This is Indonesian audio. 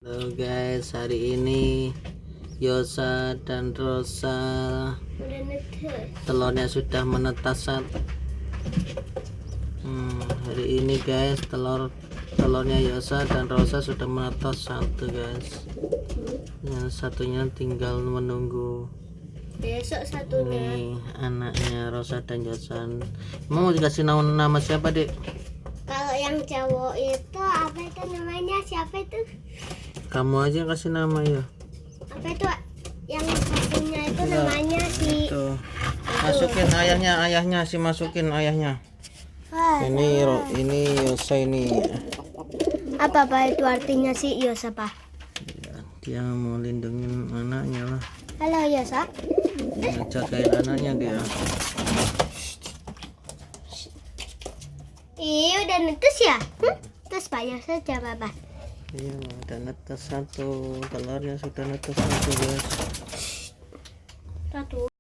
Halo guys, hari ini Yosa dan Rosa telurnya sudah menetas. Hari ini guys telurnya Yosa dan Rosa sudah menetas satu guys. Yang satunya tinggal menunggu besok satunya. Ini anaknya Rosa dan Yosa. Mau dikasih nama siapa, Dek? Kalau yang cowok itu apa itu namanya, siapa itu? Kamu aja kasih nama ya. Apa itu yang satunya itu namanya si Tuh. Masukin ayahnya masukin ayahnya. Ini Yosa ini. apa itu artinya si Yosa, Pak? Ya, dia mau lindungin anaknya lah. Halo Yosa. Jagain anaknya dia. Udah netes ya? Terus Pak Yosa coba, Pak. Iya, udah netes satu, telurnya sudah netes satu guys. Satu.